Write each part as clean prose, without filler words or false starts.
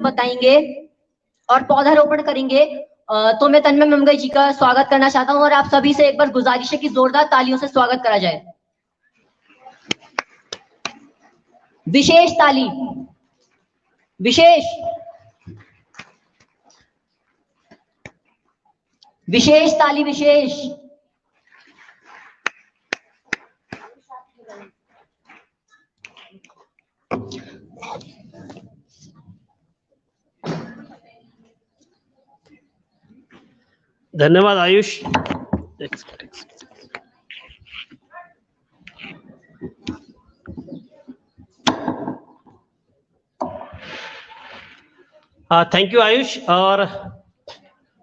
बताएंगे और पौधारोपण करेंगे। तो मैं तन्मय मंगई जी का स्वागत करना चाहता हूं और आप सभी से एक बार गुजारिश है कि जोरदार तालियों से स्वागत करा जाए। विशेष ताली, विशेष विशेष ताली, विशेष। धन्यवाद आयुष। थैंक यू आयुष और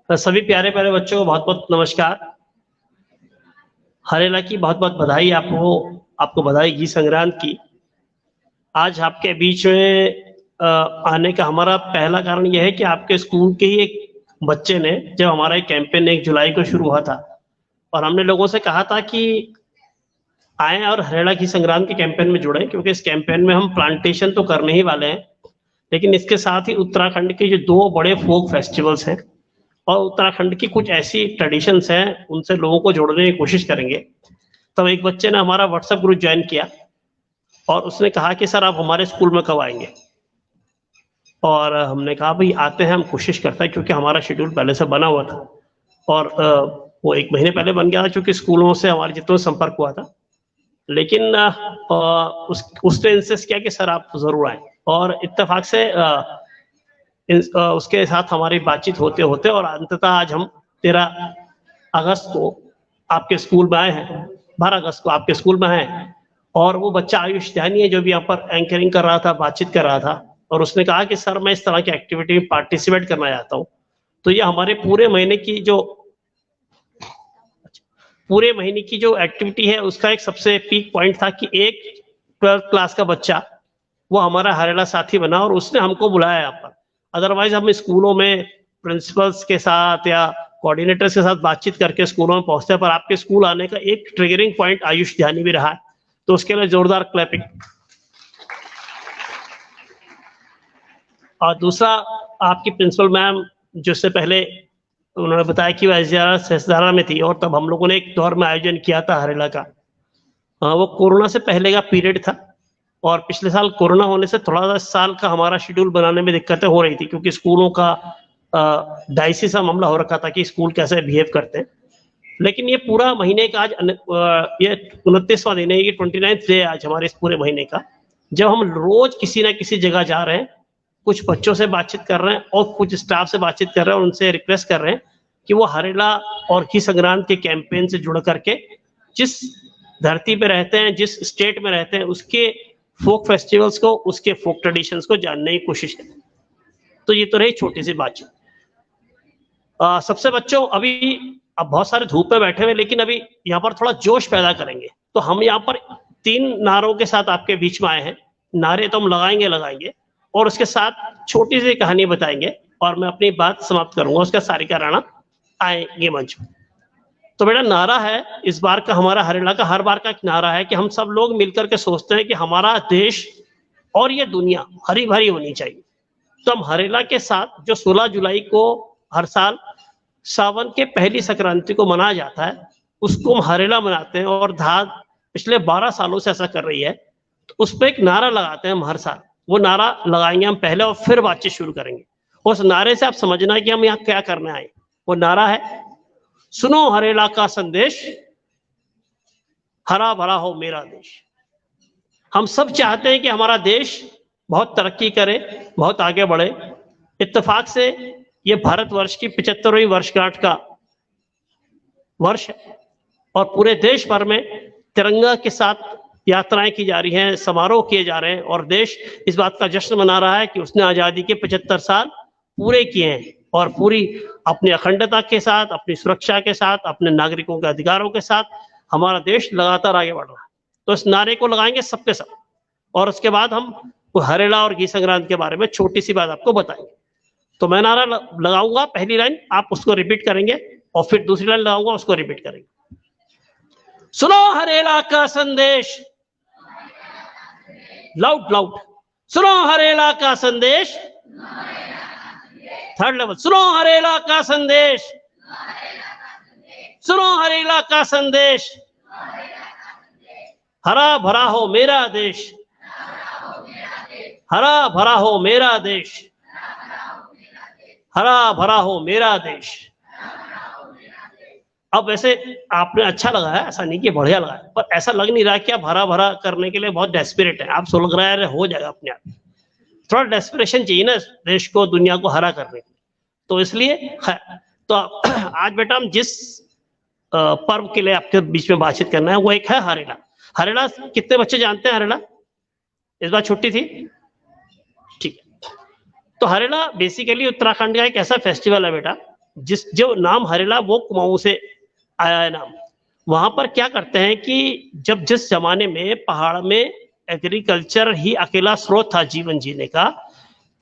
सभी प्यारे प्यारे बच्चों को बहुत बहुत नमस्कार। हरेला की बहुत बहुत बधाई आपको बधाई गीत संग्रांत की। आज आपके बीच में आने का हमारा पहला कारण यह है कि आपके स्कूल के ही एक बच्चे ने, जब हमारा एक कैंपेन 1 जुलाई को शुरू हुआ था और हमने लोगों से कहा था कि आए और हरेला गीत संग्रांत के कैंपेन में जुड़े, क्योंकि इस कैंपेन में हम प्लांटेशन तो करने ही वाले हैं, लेकिन इसके साथ ही उत्तराखंड के जो 2 बड़े फोक फेस्टिवल्स हैं और उत्तराखंड की कुछ ऐसी ट्रेडिशंस हैं, उनसे लोगों को जोड़ने की कोशिश करेंगे। तब एक बच्चे ने हमारा व्हाट्सएप ग्रुप ज्वाइन किया और उसने कहा कि सर आप हमारे स्कूल में कब आएंगे। और हमने कहा भाई आते हैं, हम कोशिश करते हैं, क्योंकि हमारा शेड्यूल पहले से बना हुआ था और वो 1 महीने पहले बन गया था, क्योंकि स्कूलों से हमारे जितना संपर्क हुआ था। लेकिन उसने इंसिस्ट किया कि सर आप जरूर आए और इत्तेफाक से उसके साथ हमारी बातचीत होते होते और अंततः आज हम 13 अगस्त को आपके स्कूल में आए हैं, 12 अगस्त को आपके स्कूल में आए हैं। और वो बच्चा आयुष ध्यानी है जो भी यहाँ पर एंकरिंग कर रहा था, बातचीत कर रहा था, और उसने कहा कि सर मैं इस तरह की एक्टिविटी में पार्टिसिपेट करना चाहता हूँ। तो ये हमारे पूरे महीने की जो एक्टिविटी है उसका एक सबसे पीक पॉइंट था कि एक 12th क्लास का बच्चा वो हमारा हरेला साथी बना और उसने हमको बुलाया यहाँ पर। अदरवाइज हम स्कूलों में प्रिंसिपल्स के साथ या कोऑर्डिनेटर्स के साथ बातचीत करके स्कूलों में पहुंचते हैं, पर आपके स्कूल आने का एक ट्रिगरिंग पॉइंट आयुष ध्यानी भी रहा है, तो उसके लिए जोरदार क्लैपिंग। और दूसरा, आपकी प्रिंसिपल मैम जिससे पहले उन्होंने बताया कि वो सहस्त्रधारा में थी और तब हम लोगों ने एक दौर में आयोजन किया था हरेला का। वो कोरोना से पहले का पीरियड था और पिछले साल कोरोना होने से थोड़ा सा साल का हमारा शेड्यूल बनाने में दिक्कतें हो रही थी, क्योंकि स्कूलों का डायसिस का मामला हो रखा था कि स्कूल कैसे बिहेव करते हैं। लेकिन ये पूरा महीने का आज ये 29वां दिन है, ये 29th डे आज हमारे इस पूरे महीने का, जब हम रोज किसी ना किसी जगह जा रहे हैं, कुछ बच्चों से बातचीत कर रहे हैं और कुछ स्टाफ से बातचीत कर रहे हैं और उनसे रिक्वेस्ट कर रहे हैं कि वो हरेला और गीत संग्रांत के कैंपेन से जुड़ करके जिस धरती पे रहते हैं, जिस स्टेट में रहते हैं, उसके फोक फेस्टिवल्स को, उसके फोक ट्रेडिशंस को जानने की कोशिश करें। तो ये तो रही छोटी सी बातचीत। सबसे बच्चों, अभी अब बहुत सारे धूप में बैठे हुए, लेकिन अभी यहाँ पर थोड़ा जोश पैदा करेंगे। तो हम यहाँ पर 3 नारों के साथ आपके बीच में आए हैं। नारे तो हम लगाएंगे और उसके साथ छोटी सी कहानी बताएंगे और मैं अपनी बात समाप्त करूंगा। उसका सारिका राणा आएंगे मंच में। तो बेटा नारा है इस बार का, हमारा हरेला का हर बार का एक नारा है कि हम सब लोग मिलकर के सोचते हैं कि हमारा देश और ये दुनिया हरी भरी होनी चाहिए। तो हम हरेला के साथ, जो 16 जुलाई को हर साल सावन के पहली संक्रांति को मनाया जाता है, उसको हम हरेला मनाते हैं और धार पिछले 12 सालों से ऐसा कर रही है। तो उस पर एक नारा लगाते हैं हम हर साल। वो नारा लगाएंगे हम पहले और फिर बातचीत शुरू करेंगे। उस नारे से आप समझना है कि हम यहाँ क्या करने आए। वो नारा है, सुनो हरेला का संदेश, हरा भरा हो मेरा देश। हम सब चाहते हैं कि हमारा देश बहुत तरक्की करे, बहुत आगे बढ़े। इत्तेफाक से ये भारतवर्ष की 75वीं वर्षगांठ का वर्ष है और पूरे देश भर में तिरंगा के साथ यात्राएं की जा रही हैं, समारोह किए जा रहे हैं और देश इस बात का जश्न मना रहा है कि उसने आजादी के 75 साल पूरे किए हैं और पूरी अपनी अखंडता के साथ, अपनी सुरक्षा के साथ, अपने नागरिकों के अधिकारों के साथ हमारा देश लगातार आगे बढ़ रहा है। तो इस नारे को लगाएंगे सबके सब और उसके बाद हम हरेला और गीत संग्रांत के बारे में छोटी सी बात आपको बताएंगे। तो मैं नारा लगाऊंगा, पहली लाइन आप उसको रिपीट करेंगे और फिर दूसरी लाइन लगाऊंगा, उसको रिपीट करेंगे। सुनो हरेला का संदेश, लाउड लाउड, सुनो हरेला का संदेश, थर्ड लेवल, सुनो हरेला का संदेश, सुनो हरेला का संदेश, हरा भरा हो मेरा देश, हरा भरा हो मेरा देश, हरा भरा हो मेरा देश। अब वैसे आपने अच्छा लगा है, ऐसा नहीं कि बढ़िया लगा है, पर ऐसा लग नहीं रहा कि आप हरा भरा करने के लिए बहुत डेस्परेट है। आप लग रहा है हो जाएगा अपने आप। थोड़ा डेस्परेशन चाहिए ना देश को, दुनिया को हरा करने के लिए। तो इसलिए तो आज बेटा हम जिस पर्व के लिए आपके बीच में बातचीत करना है वो एक है हरेला। हरेला कितने बच्चे जानते हैं? हरेला इस बार छुट्टी थी, ठीक है। तो हरेला बेसिकली उत्तराखंड का एक ऐसा फेस्टिवल है बेटा, जो नाम हरेला वो कुमाऊं से आया है नाम। वहां पर क्या करते हैं कि जब जिस जमाने में पहाड़ में एग्रीकल्चर ही अकेला स्रोत था जीवन जीने का,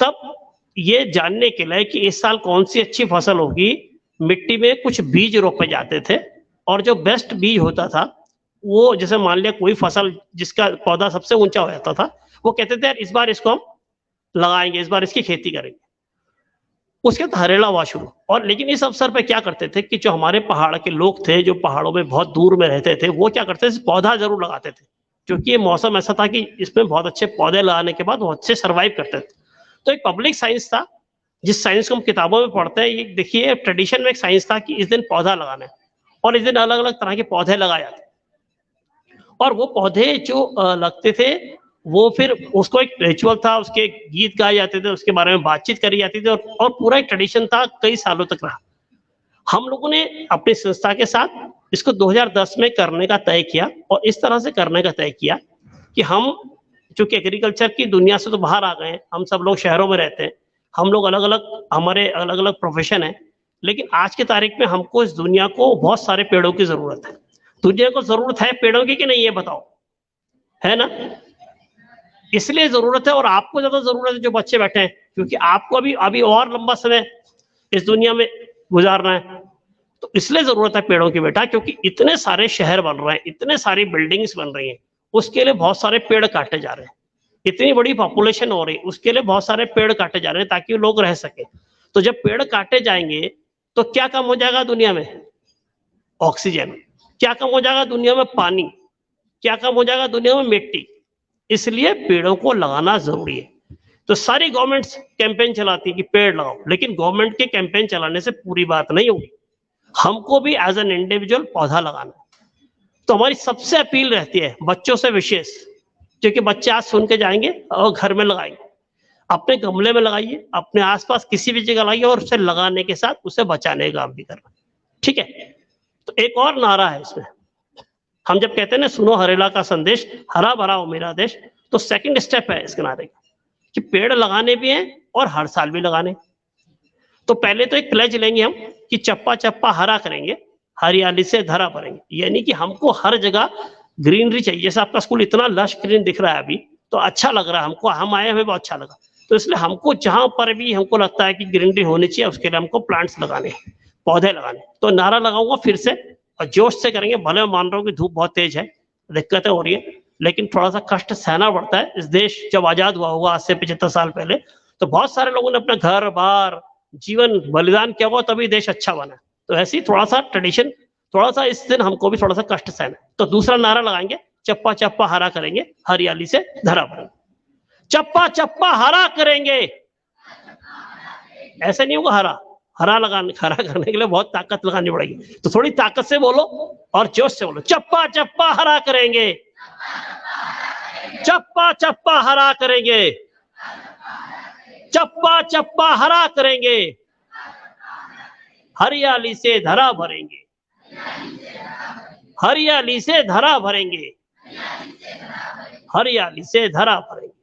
तब ये जानने के लिए कि इस साल कौन सी अच्छी फसल होगी, मिट्टी में कुछ बीज रोपे जाते थे, और जो बेस्ट बीज होता था वो, जैसे मान लिया कोई फसल जिसका पौधा सबसे ऊंचा हो जाता था, वो कहते थे यार इस बार इसको हम लगाएंगे, इस बार इसकी खेती करेंगे। उसके बाद हरेला हुआ शुरू। और लेकिन इस अवसर पे क्या करते थे कि जो हमारे पहाड़ के लोग थे, जो पहाड़ों में बहुत दूर में रहते थे, वो क्या करते थे, पौधा जरूर लगाते थे, क्योंकि ये मौसम ऐसा था कि इसमें बहुत अच्छे पौधे लगाने के बाद वो अच्छे सर्वाइव करते थे। तो एक पब्लिक साइंस था, जिस साइंस को हम किताबों में पढ़ते हैं। ये देखिए ट्रेडिशन में एक साइंस था कि इस दिन पौधा लगाना है, और इस दिन अलग अलग तरह के पौधे लगाए जाते, और वो पौधे जो लगते थे वो फिर उसको एक रिचुअल था, उसके गीत गाए जाते थे, उसके बारे में बातचीत करी जाती थी, और पूरा एक ट्रेडिशन था, कई सालों तक रहा। हम लोगों ने अपनी संस्था के साथ इसको 2010 में करने का तय किया, और इस तरह से करने का तय किया कि हम चूंकि एग्रीकल्चर की दुनिया से तो बाहर आ गए हैं, हम सब लोग शहरों में रहते हैं, हम लोग अलग अलग, हमारे अलग अलग प्रोफेशन है, लेकिन आज की तारीख में हमको इस दुनिया को बहुत सारे पेड़ों की जरूरत है। दुनिया को जरूरत है पेड़ों की कि नहीं, ये बताओ, है ना? इसलिए जरूरत है, और आपको ज्यादा जरूरत है जो बच्चे बैठे हैं, क्योंकि आपको अभी और लंबा समय इस दुनिया में गुजारना है। तो इसलिए जरूरत है पेड़ों की बेटा, क्योंकि इतने सारे शहर बन रहे हैं, इतने सारी बिल्डिंग्स बन रही हैं, उसके लिए बहुत सारे पेड़ काटे जा रहे हैं। इतनी बड़ी पॉपुलेशन हो रही है, उसके लिए बहुत सारे पेड़ काटे जा रहे हैं ताकि लोग रह सके। तो जब पेड़ काटे जाएंगे तो क्या कम हो जाएगा दुनिया में? ऑक्सीजन। क्या कम हो जाएगा दुनिया में? पानी। क्या कम हो जाएगा दुनिया में? मिट्टी। इसलिए पेड़ों को लगाना जरूरी है। तो सारी गवर्नमेंट्स कैंपेन चलाती है कि पेड़ लगाओ, लेकिन गवर्नमेंट के कैंपेन चलाने से पूरी बात नहीं होगी, हमको भी एज एन इंडिविजुअल पौधा लगाना है। तो हमारी सबसे अपील रहती है बच्चों से विशेष, क्योंकि बच्चे आज सुन के जाएंगे और घर में लगाएंगे, अपने गमले में लगाइए, अपने आसपास किसी भी जगह लगाइए, और उसे लगाने के साथ उसे बचाने का काम भी करना, ठीक है? तो एक और नारा है इसमें, हम जब कहते हैं ना सुनो हरेला का संदेश, हरा भरा हो मेरा देश, तो सेकंड स्टेप है इसके नारे का कि पेड़ लगाने भी हैं और हर साल भी लगाने। तो पहले तो एक प्लेज लेंगे हम कि चप्पा चप्पा हरा करेंगे, हरियाली से धरा भरेंगे, यानी कि हमको हर जगह ग्रीनरी चाहिए। जैसे आपका स्कूल इतना लश ग्रीन दिख रहा है अभी, तो अच्छा लग रहा है हमको, हम आए हमें बहुत अच्छा लगा। तो इसलिए हमको जहां पर भी हमको लगता है कि ग्रीनरी होनी चाहिए, उसके लिए हमको प्लांट्स लगाने, पौधे लगाने। तो नारा लगाऊंगा फिर से, और जोश से करेंगे। भले मैं मान रहा हूँ कि धूप बहुत तेज है, दिक्कतें हो रही है, लेकिन थोड़ा सा कष्ट सहना पड़ता है। इस देश जब आजाद हुआ होगा आज से 75 साल पहले, तो बहुत सारे लोगों ने अपना घर बार जीवन बलिदान किया हुआ, तभी देश अच्छा बना। तो ऐसे ही थोड़ा सा ट्रेडिशन, थोड़ा सा इस दिन हमको भी थोड़ा सा कष्ट सहना। तो दूसरा नारा लगाएंगे, चप्पा चप्पा हरा करेंगे, हरियाली से धरा भरेंगे। चप्पा चप्पा हरा करेंगे, ऐसे नहीं होगा। हरा हरा करने के लिए बहुत ताकत लगानी पड़ेगी, तो थोड़ी ताकत से बोलो और जोश से बोलो। चप्पा चप्पा हरा करेंगे, चप्पा चप्पा हरा करेंगे, चप्पा चप्पा हरा करेंगे, हरियाली से धरा भरेंगे, हरियाली से धरा भरेंगे, हरियाली से धरा भरेंगे।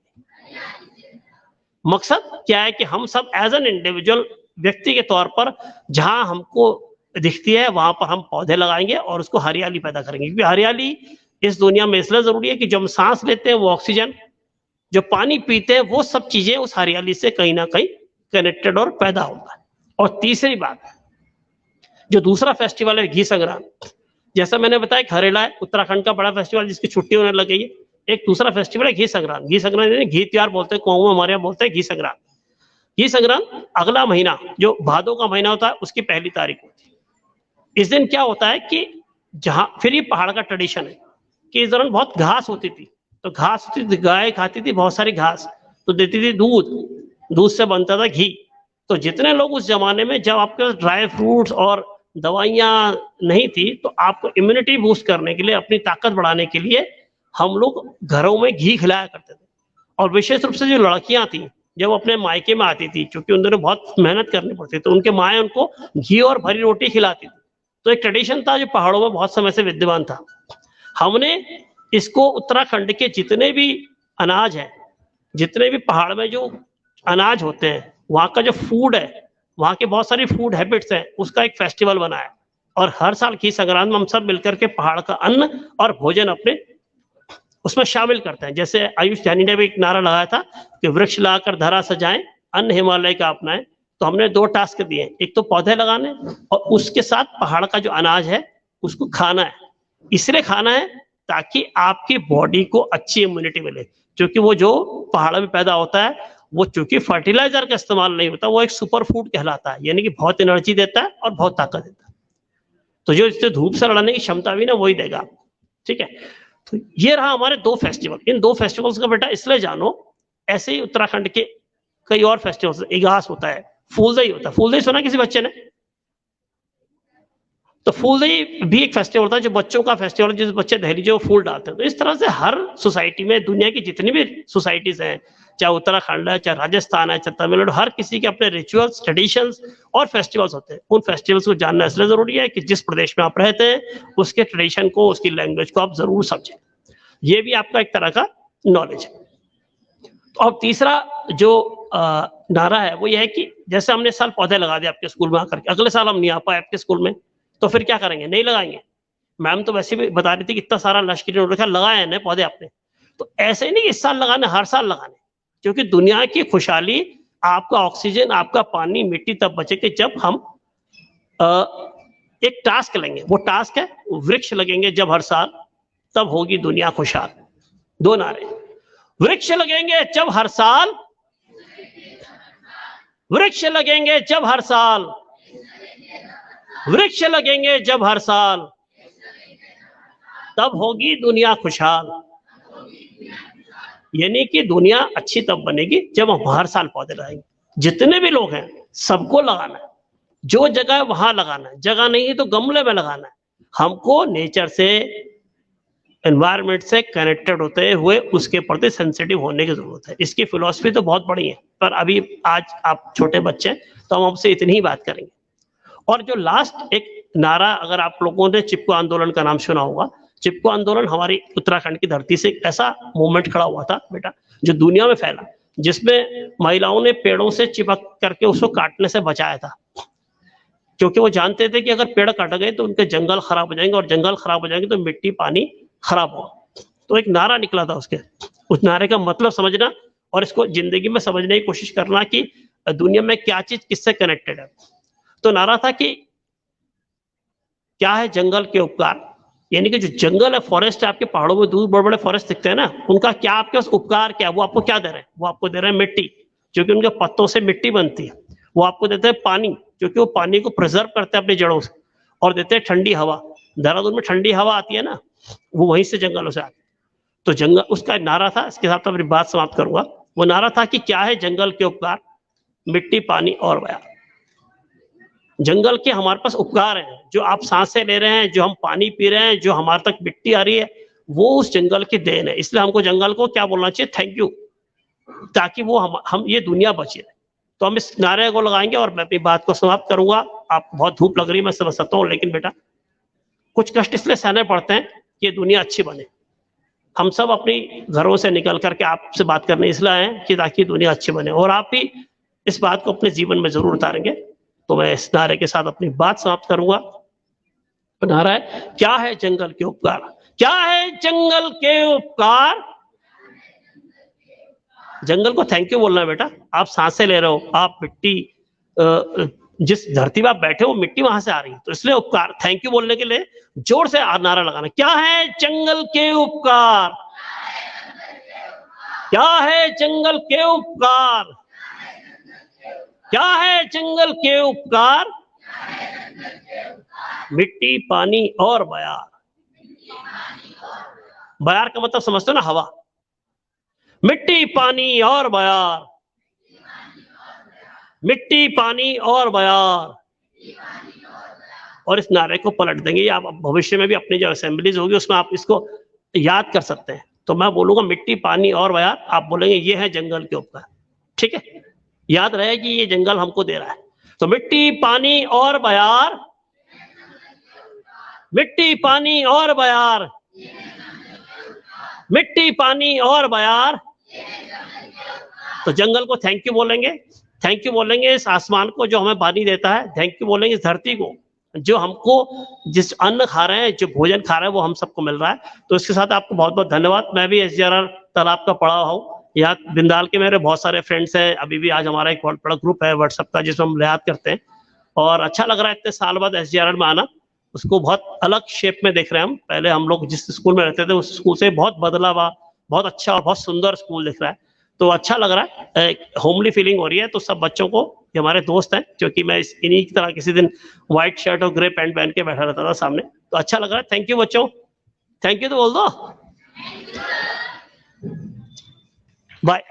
मकसद क्या है कि हम सब एज एन इंडिविजुअल, व्यक्ति के तौर पर, जहां हमको दिखती है वहां पर हम पौधे लगाएंगे और उसको हरियाली पैदा करेंगे। क्योंकि हरियाली इस दुनिया में इसलिए जरूरी है कि जो हम सांस लेते हैं वो ऑक्सीजन, जो पानी पीते हैं वो सब चीजें उस हरियाली से कहीं ना कहीं कनेक्टेड और पैदा होता है। और तीसरी बात, जो दूसरा फेस्टिवल है घी संग्राम, जैसा मैंने बताया कि हरेला है उत्तराखंड का बड़ा फेस्टिवल जिसकी छुट्टी होने लग गई है। एक दूसरा फेस्टिवल है घी संग्राम। घी संग्राम घी त्योहार बोलते हैं, कुआं हमारे यहाँ बोलते हैं घी संग्राम। घी संग्राम अगला महीना जो भादों का महीना होता है उसकी 1 तारीख होती है। इस दिन क्या होता है कि जहां फिर ये पहाड़ का ट्रेडिशन है कि इस दौरान बहुत घास होती थी, तो घास होती थी, गाय खाती थी बहुत सारी घास, तो देती थी दूध, दूध से बनता था घी। तो जितने लोग उस जमाने में, जब आपके पास ड्राई फ्रूट्स और दवाइयां नहीं थी, तो आपको इम्यूनिटी बूस्ट करने के लिए, अपनी ताकत बढ़ाने के लिए हम लोग घरों में घी खिलाया करते थे। और विशेष रूप से जो लड़कियां थी, जब अपने मायके में आती थी, क्योंकि उन दोनों बहुत मेहनत करनी पड़ती, तो उनके माएँ उनको घी और भरी रोटी खिलाती थी। तो एक ट्रेडिशन था जो पहाड़ों में बहुत समय से विद्यमान था। हमने इसको उत्तराखंड के जितने भी अनाज है, जितने भी पहाड़ में जो अनाज होते हैं, वहाँ का जो फूड है, वहाँ के बहुत सारी फूड हैबिट्स हैं, उसका एक फेस्टिवल बनाया। और हर साल घी संक्रांत में हम सब मिलकर के पहाड़ का अन्न और भोजन अपने उसमें शामिल करते हैं। जैसे आयुष जानी ने भी एक नारा लगाया था कि वृक्ष लाकर धरा सजाएं, अन्न हिमालय का अपनाएं। तो हमने 2 टास्क दिए, एक तो पौधे लगाने और उसके साथ पहाड़ का जो अनाज है उसको खाना है। इसलिए खाना है ताकि आपकी बॉडी को अच्छी इम्यूनिटी मिले, क्योंकि वो जो पहाड़ में पैदा होता है वो चूंकि फर्टिलाइजर का इस्तेमाल नहीं होता, वो एक सुपर फूड कहलाता है, यानी कि बहुत एनर्जी देता है और बहुत ताकत देता है। तो जो इससे धूप से लड़ने की क्षमता भी ना वही देगा, ठीक है। तो ये रहा हमारे 2 फेस्टिवल। इन 2 फेस्टिवल्स का बेटा इसलिए जानो, ऐसे ही उत्तराखंड के कई और फेस्टिवल्स, इगास होता है, फूलदेई होता है। फूलदेई सुना किसी बच्चे ने? तो फूलदेई भी एक फेस्टिवल होता है जो बच्चों का फेस्टिवल, जिस बच्चे दहली जो फूल डालते हैं। तो इस तरह से हर सोसाइटी में, दुनिया की जितनी भी सोसाइटीज हैं, चाहे उत्तराखंड है, चाहे राजस्थान है, चाहे तमिलनाडु, हर किसी के अपने रिचुअल्स, ट्रेडिशंस और फेस्टिवल्स होते हैं। उन फेस्टिवल्स को जानना इसलिए जरूरी है कि जिस प्रदेश में आप रहते हैं उसके ट्रेडिशन को, उसकी लैंग्वेज को आप जरूर समझें। ये भी आपका एक तरह का नॉलेज है। तो अब तीसरा जो नारा है वो ये है कि जैसे हमने इस साल पौधे लगा दिए आपके स्कूल में आकर के, अगले साल हम नहीं आ पाए आपके स्कूल में, तो फिर क्या करेंगे? नहीं लगाएंगे। मैम तो वैसे भी बता रही थी कि इतना सारा लश्करी नोट रखा, लगाए हैं पौधे आपने। तो ऐसे ही नहीं इस साल लगाने, हर साल लगाने, क्योंकि दुनिया की खुशहाली, आपका ऑक्सीजन, आपका पानी, मिट्टी तब बचेगी जब हम एक टास्क लेंगे। वो टास्क है वृक्ष लगेंगे जब हर साल, तब होगी दुनिया खुशहाल। 2 नारे, वृक्ष लगेंगे जब हर साल, वृक्ष लगेंगे जब हर साल, वृक्ष लगेंगे जब हर साल, तब होगी दुनिया खुशहाल। यानी कि दुनिया अच्छी तब बनेगी जब हम हर साल पौधे लगाएंगे। जितने भी लोग हैं सबको लगाना है, जो जगह है वहां लगाना है, जगह नहीं है तो गमले में लगाना है। हमको नेचर से, एनवायरनमेंट से कनेक्टेड होते हुए उसके प्रति सेंसिटिव होने की जरूरत है। इसकी फिलॉसफी तो बहुत बड़ी है, पर अभी आज आप छोटे बच्चे हैं तो हम आपसे इतनी ही बात करेंगे। और जो लास्ट एक नारा, अगर आप लोगों ने चिपको आंदोलन का नाम सुना होगा, चिपको आंदोलन हमारी उत्तराखंड की धरती से एक ऐसा मूवमेंट खड़ा हुआ था बेटा, जो दुनिया में फैला, जिसमें महिलाओं ने पेड़ों से चिपक करके उसको काटने से बचाया था, क्योंकि वो जानते थे कि अगर पेड़ काट गए तो उनके जंगल खराब हो जाएंगे, और जंगल खराब हो जाएंगे तो मिट्टी पानी खराब होगा। तो एक नारा निकला था उसके, उस नारे का मतलब समझना और इसको जिंदगी में समझने की कोशिश करना कि दुनिया में क्या चीज किससे कनेक्टेड है। तो नारा था कि क्या है जंगल के उपकार, यानी कि जो जंगल है, फॉरेस्ट है, आपके पहाड़ों में दूर बड़े बड़े फॉरेस्ट दिखते हैं ना, उनका क्या आपके पास उपकार क्या है? वो आपको क्या दे रहे हैं? वो आपको दे रहे हैं मिट्टी, क्योंकि उनके पत्तों से मिट्टी बनती है। वो आपको देते हैं पानी, क्योंकि वो पानी को प्रिजर्व करते हैं अपनी जड़ों से, और देते हैं ठंडी हवा। देहरादून में ठंडी हवा आती है ना, वो वहीं से जंगलों से आती है। तो जंगल, उसका नारा था, इसके साथ अपनी बात समाप्त करूंगा। वो नारा था कि क्या है जंगल के उपकार, मिट्टी, पानी और वायु। जंगल के हमारे पास उपकार हैं, जो आप सांसें ले रहे हैं, जो हम पानी पी रहे हैं, जो हमारे तक मिट्टी आ रही है, वो उस जंगल की देन है। इसलिए हमको जंगल को क्या बोलना चाहिए? थैंक यू, ताकि वो हम ये दुनिया बचे। तो हम इस नारे को लगाएंगे और मैं अपनी बात को समाप्त करूंगा। आप बहुत धूप लग रही है, मैं समझ सकता हूँ, लेकिन बेटा कुछ कष्ट इसलिए सहने पड़ते हैं कि ये दुनिया अच्छी बने। हम सब अपनी घरों से निकल करके आपसे बात करने इसलिए आए हैं कि ताकि दुनिया अच्छी बने, और आप भी इस बात को अपने जीवन में जरूर उतारेंगे। तो मैं इस नारे के साथ अपनी बात समाप्त करूंगा। नारा है, क्या है जंगल के उपकार, क्या है जंगल के उपकार। जंगल को थैंक यू बोलना है बेटा। आप सांसें ले रहे हो, आप मिट्टी, जिस धरती पर आप बैठे हो मिट्टी वहां से आ रही है, तो इसलिए उपकार, थैंक यू बोलने के लिए जोर से नारा लगाना। क्या है जंगल के उपकार, क्या है जंगल के उपकार, क्या है जंगल के उपकार? मिट्टी, पानी और बयार। बयार का मतलब समझते हो ना, हवा। मिट्टी, पानी और बयार, मिट्टी, पानी और बयार। और इस नारे को पलट देंगे, या आप भविष्य में भी अपनी जो असेंबलीज होगी उसमें आप इसको याद कर सकते हैं। तो मैं बोलूंगा मिट्टी, पानी और बयार, आप बोलेंगे ये है जंगल के उपकार। ठीक है, याद रहे कि ये जंगल हमको दे रहा है। तो मिट्टी, पानी और बयार, मिट्टी, पानी और बयार, मिट्टी, पानी और बयार। तो जंगल को थैंक यू बोलेंगे, थैंक यू बोलेंगे इस आसमान को जो हमें पानी देता है, थैंक यू बोलेंगे इस धरती को जो हमको जिस अन्न खा रहे हैं, जो भोजन खा रहे हैं वो हम सबको मिल रहा है। तो इसके साथ आपको बहुत बहुत धन्यवाद। मैं भी SGRR तालाब का पढ़ा हूँ, यहाँ बिंदाल के मेरे बहुत सारे फ्रेंड्स हैं। अभी भी आज हमारा एक बहुत बड़ा ग्रुप है व्हाट्सएप का जिसमें हम याद करते हैं, और अच्छा लग रहा है इतने साल बाद SGRR में आना। उसको बहुत अलग शेप में देख रहे हैं हम। पहले हम लोग जिस स्कूल में रहते थे उस स्कूल से बहुत बदला हुआ, बहुत अच्छा और बहुत सुंदर स्कूल दिख रहा है। तो अच्छा लग रहा है, होमली फीलिंग हो रही है। तो सब बच्चों को, ये हमारे दोस्त हैं, क्योंकि मैं इन्हीं की तरह किसी दिन व्हाइट शर्ट और ग्रे पैंट पहन के बैठा रहता था सामने, तो अच्छा लग रहा है। थैंक यू बच्चों, थैंक यू तो बोल दो, बाय।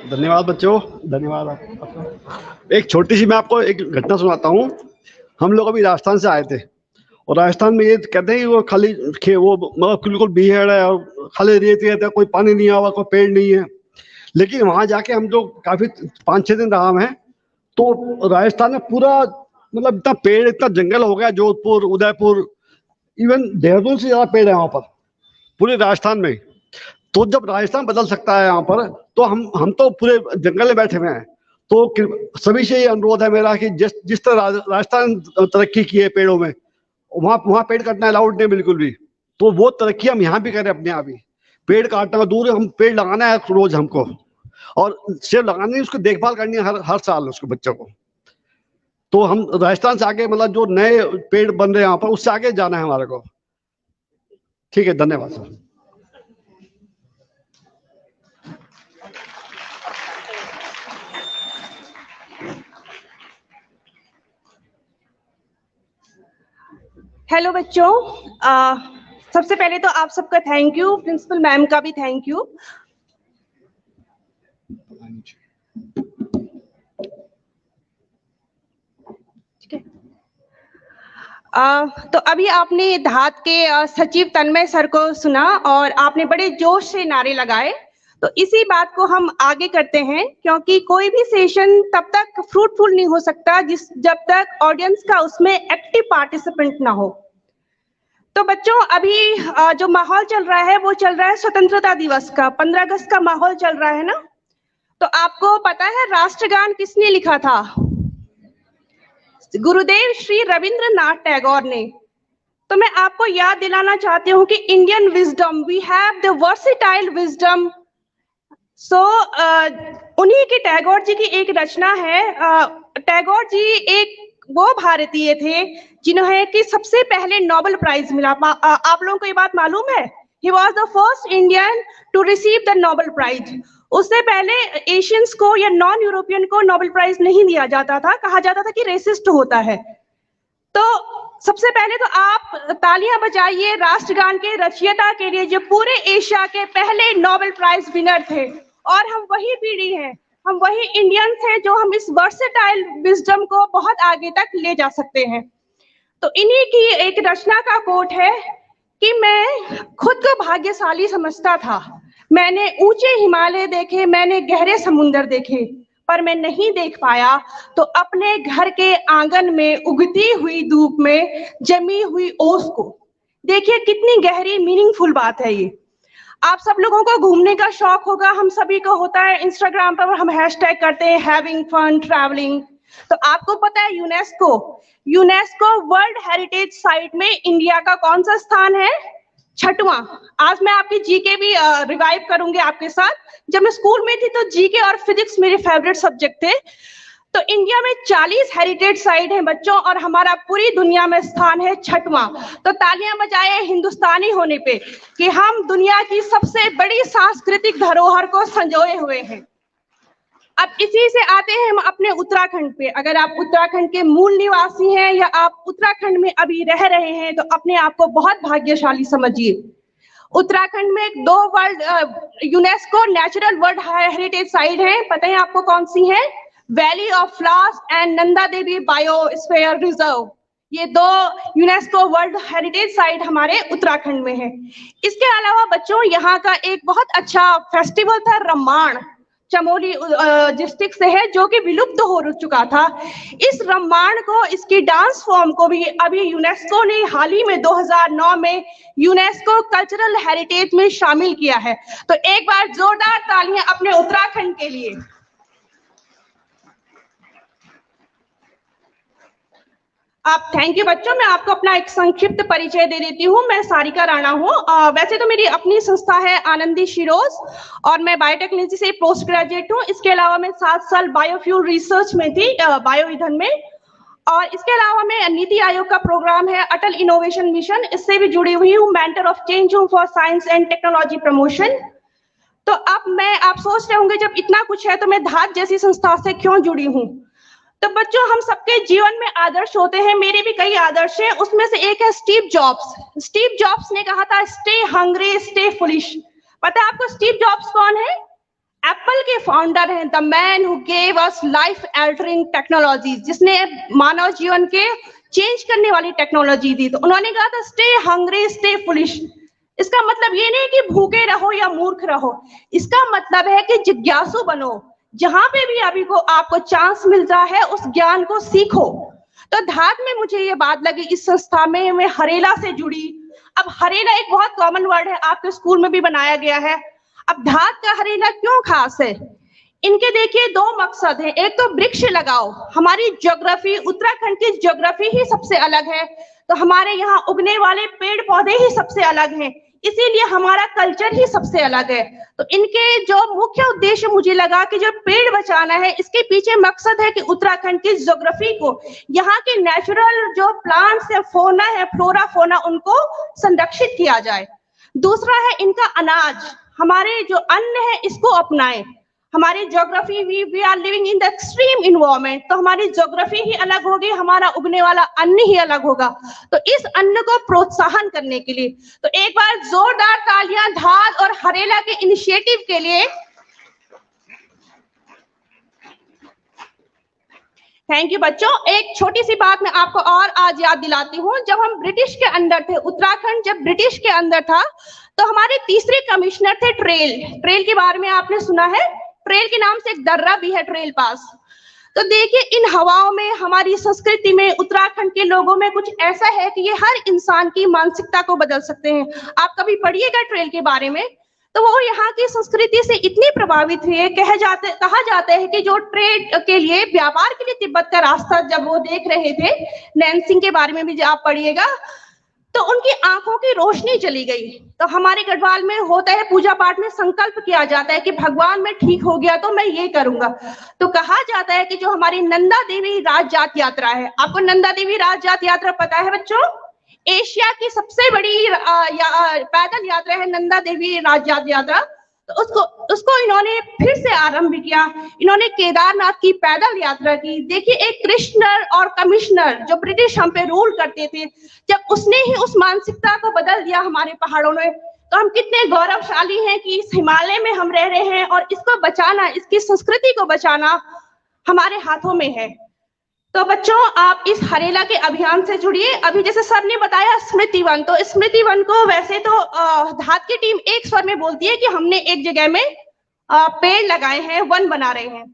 धन्यवाद बच्चों, धन्यवाद आपका। एक छोटी सी मैं आपको एक घटना सुनाता हूँ। हम लोग अभी राजस्थान से आए थे, और राजस्थान में ये कहते हैं कि वो खाली वो मतलब बिल्कुल बीहड़ है और खाली रेत है, कोई पानी नहीं आवा, कोई पेड़ नहीं है। लेकिन वहां जाके हम जो काफी 5-6 दिन रहा है, तो राजस्थान में पूरा मतलब इतना पेड़, इतना जंगल हो गया। जोधपुर, उदयपुर, इवन देहरादून से ज्यादा पेड़ है वहां पर पूरे राजस्थान में। तो जब राजस्थान बदल सकता है यहाँ पर, तो हम तो पूरे जंगल में बैठे हुए हैं। तो सभी से ये अनुरोध है मेरा कि जिस तरह राजस्थान तरक्की की है पेड़ों में, वहां पेड़ काटना अलाउड नहीं बिल्कुल भी। तो वो तरक्की हम यहाँ भी करें अपने आप ही। पेड़ काटना का दूर, हम पेड़ लगाना है रोज हमको, और सिर्फ लगाना नहीं, उसको देखभाल करनी है हर साल उसको, बच्चों को। तो हम राजस्थान से आगे मतलब जो नए पेड़ बन रहे हैं यहाँ पर, उससे आगे जाना है हमारे को। ठीक है, धन्यवाद सर। हेलो बच्चों, सबसे पहले तो आप सबका थैंक यू, प्रिंसिपल मैम का भी थैंक यू। ठीक है, तो अभी आपने धात के सचिव तन्मय सर को सुना और आपने बड़े जोश से नारे लगाए। तो इसी बात को हम आगे करते हैं, क्योंकि कोई भी सेशन तब तक फ्रूटफुल नहीं हो सकता जब तक ऑडियंस का उसमें एक्टिव पार्टिसिपेंट ना हो। तो बच्चों, अभी जो माहौल चल रहा है वो चल रहा है स्वतंत्रता दिवस का, 15 अगस्त का माहौल चल रहा है ना। तो आपको पता है राष्ट्रगान किसने लिखा था? गुरुदेव श्री रविंद्रनाथ टैगोर ने। तो मैं आपको याद दिलाना चाहती हूँ कि Indian wisdom, we have the versatile wisdom. So उन्हीं की, टैगोर जी की एक रचना है। टैगोर जी एक वो भारतीय थे जिन्हें कि सबसे पहले नोबेल प्राइज मिला। आप लोगों को ये बात मालूम है? He was the first Indian to receive the Nobel prize. उससे पहले एशियंस को या नॉन यूरोपियन को नोबेल प्राइज नहीं दिया जाता था, कहा जाता था कि रेसिस्ट होता है। तो सबसे पहले तो आप तालियां बजाइए राष्ट्रगान के रचयिता के लिए, जो पूरे एशिया के पहले नोबेल प्राइज विनर थे। और हम वही पीढ़ी हैं, हम वही इंडियंस हैं जो हम इस वर्सेटाइल विजडम को बहुत आगे तक ले जा सकते हैं। तो इन्हीं की एक रचना का कोट है कि मैं खुद को भाग्यशाली समझता था। मैंने ऊंचे हिमालय देखे, मैंने गहरे समुंदर देखे, पर मैं नहीं देख पाया तो अपने घर के आंगन में उगती हुई धूप में जमी हुई ओस को। देखिए कितनी गहरी मीनिंगफुल बात है ये। आप सब लोगों को घूमने का शौक होगा, हम सभी को होता है। इंस्टाग्राम पर हम हैशटैग करते हैं हैविंग फन ट्रैवलिंग। तो आपको पता है यूनेस्को वर्ल्ड हेरिटेज साइट में इंडिया का कौन सा स्थान है? छठवां, आज मैं आपकी जीके भी रिवाइव करूंगी आपके साथ। जब मैं स्कूल में थी तो जीके और फिजिक्स मेरे फेवरेट सब्जेक्ट थे। तो इंडिया में 40 हेरिटेज साइट हैं बच्चों, और हमारा पूरी दुनिया में स्थान है छठवां। तो तालियां बजाएं हिंदुस्तानी होने पे कि हम दुनिया की सबसे बड़ी सांस्कृतिक धरोहर को संजोए हुए हैं। अब इसी से आते हैं हम अपने उत्तराखंड पे। अगर आप उत्तराखंड के मूल निवासी हैं या आप उत्तराखंड में अभी रह रहे हैं तो अपने आप को बहुत भाग्यशाली समझिए। उत्तराखंड में 2 world UNESCO natural world heritage site है, पता है आपको कौन सी है? Valley of flowers and Nanda Devi biosphere reserve. ये 2 यूनेस्को वर्ल्ड हेरिटेज साइट हमारे उत्तराखंड में है। इसके अलावा बच्चों यहाँ का एक बहुत अच्छा फेस्टिवल था रम्माण, चमोली डिस्ट्रिक्ट से है, जो कि विलुप्त हो चुका था। इस रम्माण को, इसकी डांस फॉर्म को भी अभी यूनेस्को ने हाल ही में 2009 में यूनेस्को कल्चरल हेरिटेज में शामिल किया है। तो एक बार जोरदार तालियां अपने उत्तराखंड के लिए। आप थैंक यू बच्चों। मैं आपको अपना एक संक्षिप्त परिचय दे देती हूँ। मैं सारिका राणा हूँ। वैसे तो मेरी अपनी संस्था है आनंदी शिरोज और मैं बायोटेक्नोलॉजी से पोस्ट ग्रेजुएट हूँ। इसके अलावा मैं 7 साल बायोफ्यूल रिसर्च में थी, बायो ईंधन में। और इसके अलावा मैं नीति आयोग का प्रोग्राम है अटल इनोवेशन मिशन, इससे भी जुड़ी हुई हूँ। मेंटर ऑफ चेंज हूँ for science and technology promotion. तो अब आप सोच रहे होंगे जब इतना कुछ है तो मैं धात जैसी संस्था से क्यों जुड़ी हूँ। तो बच्चों हम सबके जीवन में आदर्श होते हैं, मेरे भी कई आदर्श हैं। उसमें से एक है स्टीव जॉब्स। स्टीव जॉब्स ने कहा था स्टे हंग्री स्टे फुलिश। पता है आपको स्टीव जॉब्स कौन है? एप्पल के फाउंडर हैं, the man who gave us life altering technology, जिसने मानव जीवन के चेंज करने वाली टेक्नोलॉजी दी। तो उन्होंने कहा था स्टे हंग्री स्टे फुलिश। इसका मतलब ये नहीं कि भूखे रहो या मूर्ख रहो, इसका मतलब है कि जिज्ञासु बनो। जहां पे भी अभी को आपको चांस मिलता है उस ज्ञान को सीखो। तो धात में मुझे ये बात लगी, इस संस्था में मैं हरेला से जुड़ी। अब हरेला एक बहुत कॉमन वर्ड है, आपके स्कूल में भी बनाया गया है। अब धात का हरेला क्यों खास है? इनके देखिए 2 मकसद हैं। एक तो वृक्ष लगाओ, हमारी ज्योग्राफी, उत्तराखंड की ज्योग्राफी ही सबसे अलग है, तो हमारे यहाँ उगने वाले पेड़ पौधे ही सबसे अलग हैं, इसीलिए हमारा कल्चर ही सबसे अलग है। तो इनके जो मुख्य उद्देश्य मुझे लगा कि जो पेड़ बचाना है, इसके पीछे मकसद है कि उत्तराखंड की ज्योग्राफी को, यहाँ के नेचुरल जो प्लांट्स है, फोना है, फ्लोरा फोना, उनको संरक्षित किया जाए। दूसरा है इनका अनाज, हमारे जो अन्न है इसको अपनाएं। हमारी geography, we are living in the extreme environment, तो हमारी ज्योग्राफी ही अलग होगी, हमारा उगने वाला अन्न ही अलग होगा। तो इस अन्न को प्रोत्साहन करने के लिए तो एक बार जोरदार तालियां धात और हरेला के इनिशिएटिव के लिए। थैंक यू बच्चों। एक छोटी सी बात मैं आपको और आज याद दिलाती हूँ। जब हम ब्रिटिश के अंदर थे, उत्तराखंड जब ब्रिटिश के अंदर था, तो हमारे तीसरे कमिश्नर थे ट्रेल के बारे में आपने सुना है? ट्रेल के नाम से एक दर्रा भी है ट्रेल पास। तो देखिए इन हवाओं में, हमारी संस्कृति में, उत्तराखंड के लोगों में कुछ ऐसा है कि ये हर इंसान की मानसिकता को बदल सकते हैं। आप कभी पढ़िएगा ट्रेल के बारे में, तो वो यहाँ की संस्कृति से इतनी प्रभावित हुए। कहा जाता है कि जो ट्रेड के लिए, व्यापार के लिए तिब्बत का रास्ता जब वो देख रहे थे, नैनसिंग के बारे में भी आप पढ़िएगा, तो उनकी आंखों की रोशनी चली गई। तो हमारे गढ़वाल में होता है, पूजा पाठ में संकल्प किया जाता है कि भगवान मैं ठीक हो गया तो मैं ये करूंगा। तो कहा जाता है कि जो हमारी नंदा देवी राजजात यात्रा है, आपको नंदा देवी राजजात यात्रा पता है बच्चों? एशिया की सबसे बड़ी पैदल यात्रा है नंदा देवी राजजात यात्रा। तो उसको इन्होंने फिर से आरंभ किया। इन्होंने केदारनाथ की पैदल यात्रा की। देखिए एक कृष्णर और कमिश्नर जो ब्रिटिश हम पे रूल करते थे, जब उसने ही उस मानसिकता को बदल दिया हमारे पहाड़ों में, तो हम कितने गौरवशाली हैं कि इस हिमालय में हम रह रहे हैं और इसको बचाना, इसकी संस्कृति को बचाना हमारे हाथों में है। तो बच्चों आप इस हरेला के अभियान से जुड़िए। अभी जैसे सर ने बताया स्मृति वन, तो स्मृति वन को वैसे तो धात की टीम एक स्वर में बोलती है कि हमने एक जगह में पेड़ लगाए हैं, वन बना रहे हैं।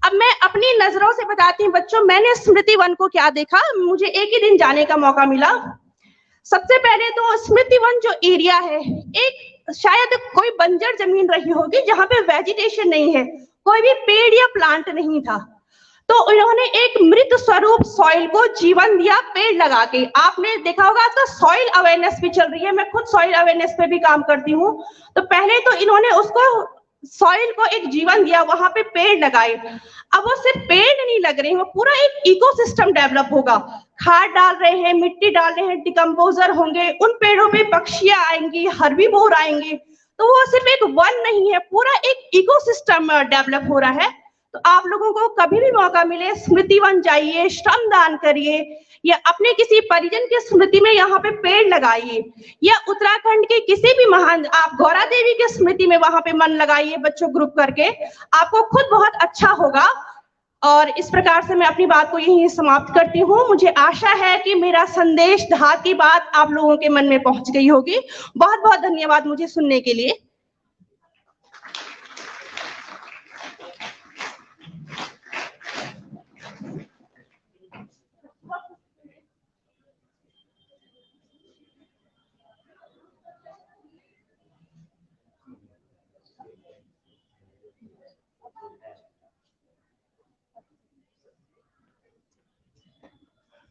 अब मैं अपनी नजरों से बताती हूँ बच्चों, मैंने स्मृति वन को क्या देखा। मुझे एक ही दिन जाने का मौका मिला। सबसे पहले तो स्मृति वन जो एरिया है, एक शायद कोई बंजर जमीन रही होगी जहां पे वेजिटेशन नहीं है, कोई भी पेड़ या प्लांट नहीं था। तो इन्होंने एक मृत स्वरूप सॉइल को जीवन दिया पेड़ लगा के। आपने देखा होगा आजकल सॉइल अवेयरनेस भी चल रही है, मैं खुद सॉइल अवेयरनेस पे भी काम करती हूँ। तो पहले तो इन्होंने उसको सॉइल को एक जीवन दिया, वहां पे पेड़ लगाए। अब वो सिर्फ पेड़ नहीं लग रहे हैं, वो पूरा एक इकोसिस्टम डेवलप होगा। खाद डाल रहे हैं, मिट्टी डाल रहे हैं, डिकम्पोजर होंगे, उन पेड़ों पे पक्षियां आएंगी, हर्बीवोर आएंगे। तो वो सिर्फ एक वन नहीं है, पूरा एक इकोसिस्टम डेवलप हो रहा है। तो आप लोगों को कभी भी मौका मिले स्मृति वन जाइए, श्रमदान करिए, या अपने किसी परिजन की स्मृति में यहाँ पे पेड़ लगाइए, या उत्तराखंड के किसी भी महान, आप गौरा देवी की स्मृति में वहां पे मन लगाइए बच्चों ग्रुप करके, आपको खुद बहुत अच्छा होगा। और इस प्रकार से मैं अपनी बात को यहीं समाप्त करती हूँ। मुझे आशा है कि मेरा संदेश, धात की बात आप लोगों के मन में पहुंच गई होगी। बहुत बहुत धन्यवाद मुझे सुनने के लिए।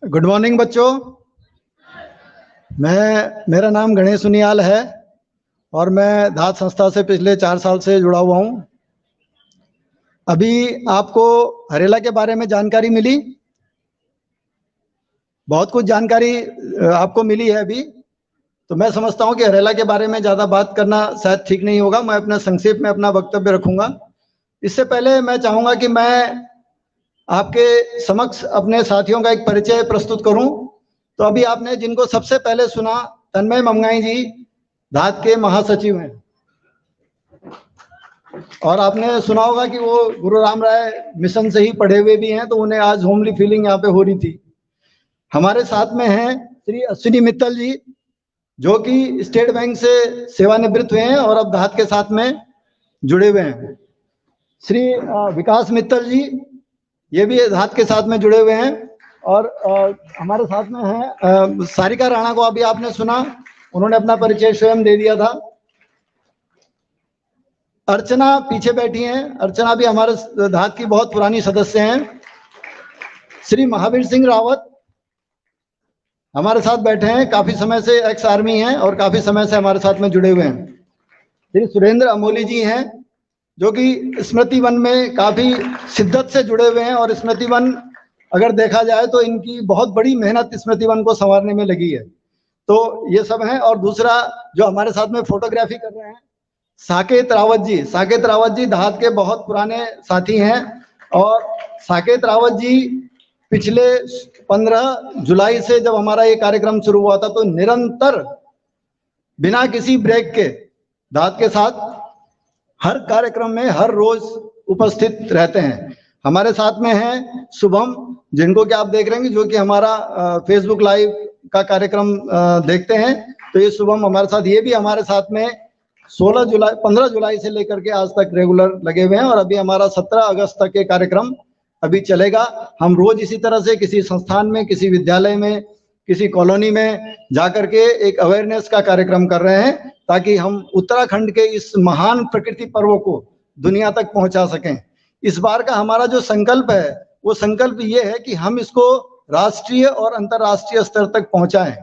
गुड मॉर्निंग बच्चों। मेरा नाम गणेश सुनियाल है और मैं धात संस्था से पिछले 4 साल से जुड़ा हुआ हूँ। अभी आपको हरेला के बारे में जानकारी मिली, बहुत कुछ जानकारी आपको मिली है अभी। तो मैं समझता हूँ कि हरेला के बारे में ज़्यादा बात करना शायद ठीक नहीं होगा। मैं अपना संक्षेप में अपना वक्तव्य रखूँगा। इससे पहले मैं चाहूँगा कि मैं आपके समक्ष अपने साथियों का एक परिचय प्रस्तुत करूं। तो अभी आपने जिनको सबसे पहले सुना, तन्मय ममगाई जी धात के महासचिव हैं, और आपने सुना होगा कि वो गुरु राम राय मिशन से ही पढ़े हुए भी हैं, तो उन्हें आज होमली फीलिंग यहाँ पे हो रही थी। हमारे साथ में हैं श्री अश्विनी मित्तल जी, जो कि स्टेट बैंक से सेवानिवृत्त हुए हैं और अब धात के साथ में जुड़े हुए हैं। श्री विकास मित्तल जी, ये भी धात के साथ में जुड़े हुए हैं। और हमारे साथ में हैं सारिका राणा को अभी आपने सुना, उन्होंने अपना परिचय स्वयं दे दिया था। अर्चना पीछे बैठी हैं, अर्चना भी हमारे धात की बहुत पुरानी सदस्य हैं। श्री महावीर सिंह रावत हमारे साथ बैठे हैं, काफी समय से एक्स आर्मी हैं और काफी समय से हमारे साथ में जुड़े हुए हैं। श्री सुरेंद्र अमोली जी हैं, जो कि स्मृति वन में काफी शिद्दत से जुड़े हुए हैं, और स्मृति वन अगर देखा जाए तो इनकी बहुत बड़ी मेहनत स्मृति वन को संवारने में लगी है। तो ये सब हैं। और दूसरा जो हमारे साथ में फोटोग्राफी कर रहे हैं, साकेत रावत जी। साकेत रावत जी धात के बहुत पुराने साथी हैं, और साकेत रावत जी पिछले 15 जुलाई से जब हमारा ये कार्यक्रम शुरू हुआ था, तो निरंतर बिना किसी ब्रेक के धात के साथ हर कार्यक्रम में हर रोज उपस्थित रहते हैं। हमारे साथ में हैं शुभम, जिनको कि आप देख रहे हैं, जो कि हमारा फेसबुक लाइव का कार्यक्रम देखते हैं। तो ये शुभम हमारे साथ, ये भी हमारे साथ में 15 जुलाई से लेकर के आज तक रेगुलर लगे हुए हैं। और अभी हमारा 17 अगस्त तक के कार्यक्रम अभी चलेगा। हम रोज इसी तरह से किसी संस्थान में, किसी विद्यालय में, किसी कॉलोनी में जाकर के एक अवेयरनेस का कार्यक्रम कर रहे हैं, ताकि हम उत्तराखंड के इस महान प्रकृति पर्व को दुनिया तक पहुंचा सकें। इस बार का हमारा जो संकल्प है, वो संकल्प ये है कि हम इसको राष्ट्रीय और अंतर्राष्ट्रीय स्तर तक पहुंचाएं।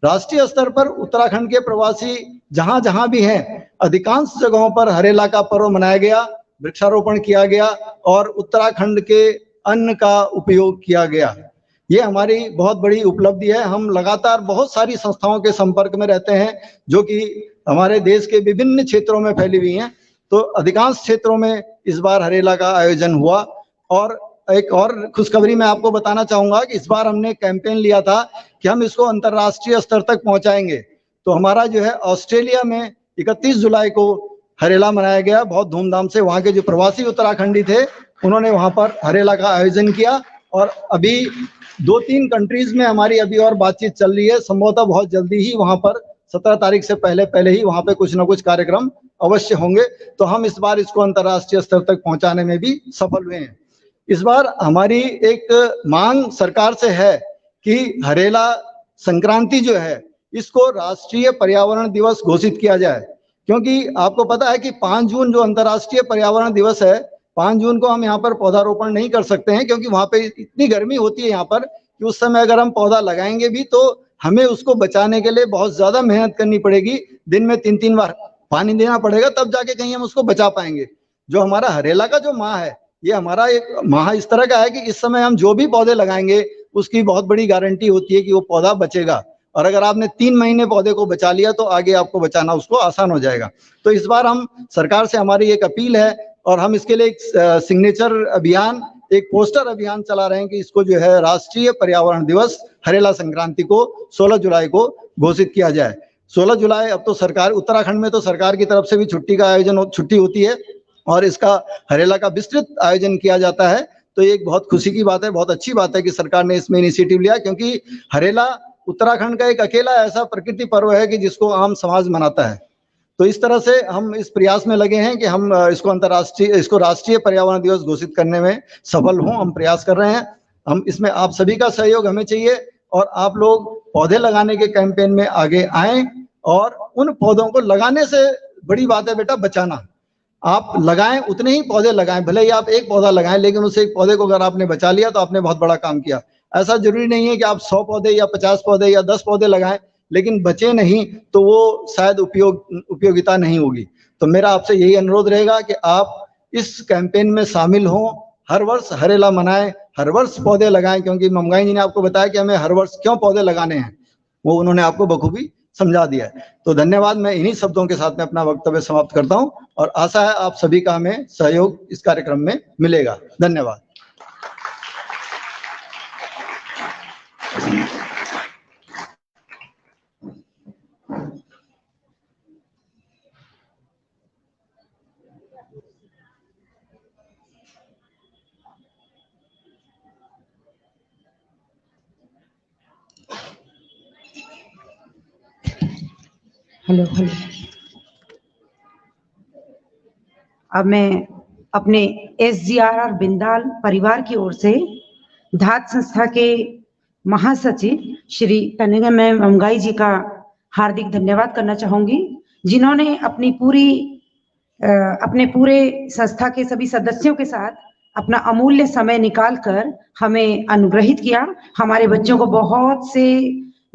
राष्ट्रीय स्तर पर उत्तराखंड के प्रवासी जहां जहां भी हैं, अधिकांश जगहों पर हरेला का पर्व मनाया गया, वृक्षारोपण किया गया और उत्तराखंड के अन्न का उपयोग किया गया। ये हमारी बहुत बड़ी उपलब्धि है। हम लगातार बहुत सारी संस्थाओं के संपर्क में रहते हैं, जो कि हमारे देश के विभिन्न क्षेत्रों में फैली हुई हैं। तो अधिकांश क्षेत्रों में इस बार हरेला का आयोजन हुआ। और एक और खुशखबरी मैं आपको बताना चाहूंगा कि इस बार हमने कैंपेन लिया था कि हम इसको अंतर्राष्ट्रीय स्तर तक पहुंचाएंगे। तो हमारा जो है ऑस्ट्रेलिया में 31 जुलाई को हरेला मनाया गया बहुत धूमधाम से। वहाँ के जो प्रवासी उत्तराखंडी थे, उन्होंने वहाँ पर हरेला का आयोजन किया। और अभी 2-3 कंट्रीज में हमारी अभी और बातचीत चल रही है। संभवतः बहुत जल्दी ही वहाँ पर 17 तारीख से पहले ही वहाँ पे कुछ ना कुछ कार्यक्रम अवश्य होंगे। तो हम इस बार इसको अंतर्राष्ट्रीय स्तर तक पहुँचाने में भी सफल हुए हैं। इस बार हमारी एक मांग सरकार से है कि हरेला संक्रांति जो है, इसको राष्ट्रीय पर्यावरण दिवस घोषित किया जाए। क्योंकि आपको पता है कि 5 जून जो अंतर्राष्ट्रीय पर्यावरण दिवस है, 5 जून को हम यहाँ पर पौधारोपण नहीं कर सकते हैं क्योंकि वहां पे इतनी गर्मी होती है यहाँ पर कि उस समय अगर हम पौधा लगाएंगे भी तो हमें उसको बचाने के लिए बहुत ज्यादा मेहनत करनी पड़ेगी। दिन में 3-3 बार पानी देना पड़ेगा, तब जाके कहीं हम उसको बचा पाएंगे। जो हमारा हरेला का जो माह है, ये हमारा एक माह इस तरह का है कि इस समय हम जो भी पौधे लगाएंगे उसकी बहुत बड़ी गारंटी होती है कि वो पौधा बचेगा। और अगर आपने 3 महीने पौधे को बचा लिया तो आगे आपको बचाना उसको आसान हो जाएगा। तो इस बार हम सरकार से हमारी एक अपील है और हम इसके लिए एक सिग्नेचर अभियान, एक पोस्टर अभियान चला रहे हैं कि इसको जो है राष्ट्रीय पर्यावरण दिवस हरेला संक्रांति को 16 जुलाई को घोषित किया जाए। 16 जुलाई अब तो सरकार, उत्तराखंड में तो सरकार की तरफ से भी छुट्टी होती है और इसका हरेला का विस्तृत आयोजन किया जाता है। तो ये एक बहुत खुशी की बात है, बहुत अच्छी बात है कि सरकार ने इसमें इनिशिएटिव लिया, क्योंकि हरेला उत्तराखंड का एक अकेला ऐसा प्रकृति पर्व है कि जिसको आम समाज मनाता है। तो इस तरह से हम इस प्रयास में लगे हैं कि हम इसको राष्ट्रीय पर्यावरण दिवस घोषित करने में सफल हों। हम प्रयास कर रहे हैं। हम इसमें आप सभी का सहयोग हमें चाहिए और आप लोग पौधे लगाने के कैंपेन में आगे आएं। और उन पौधों को लगाने से बड़ी बात है बेटा बचाना। आप लगाएं, उतने ही पौधे लगाएं, भले ही आप एक पौधा लगाएं, लेकिन उस एक पौधे को अगर आपने बचा लिया तो आपने बहुत बड़ा काम किया। ऐसा जरूरी नहीं है कि आप 100 पौधे या 50 पौधे या 10 पौधे लगाएं, लेकिन बचे नहीं तो वो शायद उपयोगिता नहीं होगी। तो मेरा आपसे यही अनुरोध रहेगा कि आप इस कैंपेन में शामिल हों, हर वर्ष हरेला मनाएं, हर वर्ष पौधे लगाएं, क्योंकि ममगाई जी ने आपको बताया कि हमें हर वर्ष क्यों पौधे लगाने हैं, वो उन्होंने आपको बखूबी समझा दिया है। तो धन्यवाद। मैं इन्हीं शब्दों के साथ में अपना वक्तव्य समाप्त करता हूं और आशा है आप सभी का हमें सहयोग इस कार्यक्रम में मिलेगा। धन्यवाद। हेलो। अब मैं अपने SGRR बिंदाल परिवार की ओर से धात संस्था के महासचिव श्री तनिगा मैम ममगाई जी का हार्दिक धन्यवाद करना चाहूंगी, जिन्होंने अपने पूरे संस्था के सभी सदस्यों के साथ अपना अमूल्य समय निकालकर हमें अनुग्रहित किया। हमारे बच्चों को बहुत से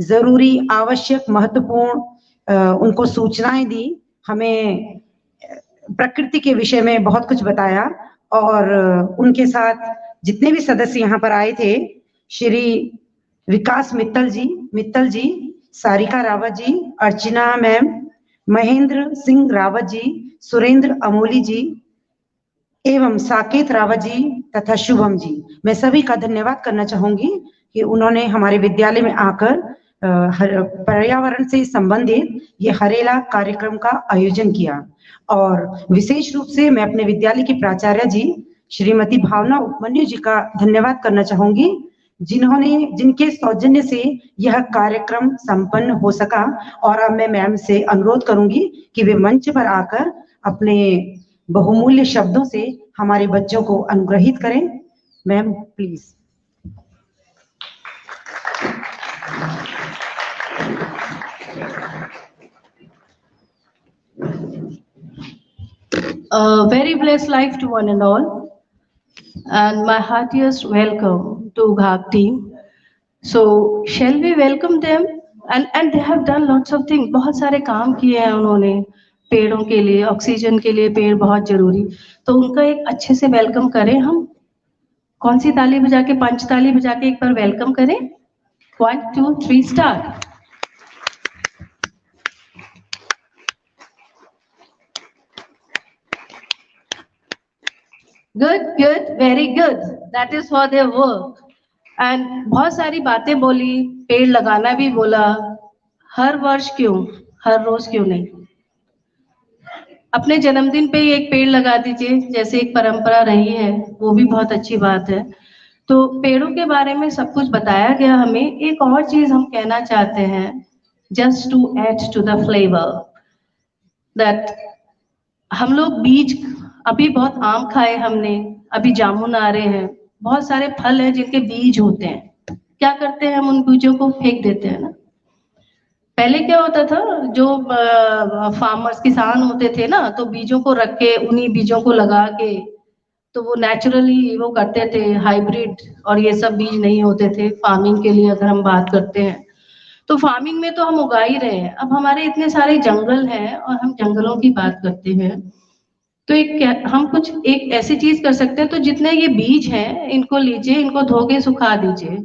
जरूरी, आवश्यक, महत्वपूर्ण उनको सूचनाएं दी, हमें प्रकृति के विषय में बहुत कुछ बताया। और उनके साथ जितने भी सदस्य यहाँ पर आए थे, श्री विकास मित्तल जी, सारिका रावत जी, अर्चना मैम, महेंद्र सिंह रावत जी, सुरेंद्र अमोली जी एवं साकेत रावत जी तथा शुभम जी, मैं सभी का धन्यवाद करना चाहूंगी कि उन्होंने हमारे विद्यालय में आकर पर्यावरण से संबंधित ये हरेला कार्यक्रम का आयोजन किया। और विशेष रूप से मैं अपने विद्यालय की प्राचार्य जी श्रीमती भावना उपमन्यु जी का धन्यवाद करना चाहूंगी, जिनके सौजन्य से यह कार्यक्रम संपन्न हो सका। और अब मैं मैम से अनुरोध करूंगी कि वे मंच पर आकर अपने बहुमूल्य शब्दों से हमारे बच्चों को अनुग्रहित करें। Ma'am please. A very blessed life to one and all, and my heartiest welcome to Ghag team. So shall we welcome them? And they have done lots of things. बहुत सारे काम किए हैं उन्होंने पेड़ों के लिए, ऑक्सीजन के लिए पेड़ बहुत जरूरी, तो उनका एक अच्छे से वेलकम करें। हम कौन सी ताली बजा के, पंचताली बजा के एक बार वेलकम करें। 1 2 3 start. good, very good, that is for their work। and बहुत सारी बातें बोली, पेड़ लगाना भी बोला। हर वर्ष क्यों, हर रोज क्यों नहीं, अपने जन्मदिन पे एक पेड़ लगा दीजिए, जैसे एक परंपरा रही है, वो भी बहुत अच्छी बात है। तो पेड़ों के बारे में सब कुछ बताया गया हमें। एक और चीज हम कहना चाहते हैं, just to add to the flavour, that हम लोग बीज, अभी बहुत आम खाए हमने, अभी जामुन आ रहे हैं, बहुत सारे फल हैं जिनके बीज होते हैं। क्या करते हैं हम, उन बीजों को फेंक देते हैं ना। पहले क्या होता था, जो फार्मर्स, किसान होते थे ना, तो बीजों को रख के, उन्हीं बीजों को लगा के तो वो नेचुरली वो करते थे, हाइब्रिड और ये सब बीज नहीं होते थे। फार्मिंग के लिए अगर हम बात करते हैं तो फार्मिंग में तो हम उगा ही रहे हैं। अब हमारे इतने सारे जंगल हैं और हम जंगलों की बात करते हैं, तो हम कुछ एक ऐसी चीज कर सकते हैं। तो जितने ये बीज हैं इनको लीजिए, इनको धो के सुखा दीजिए,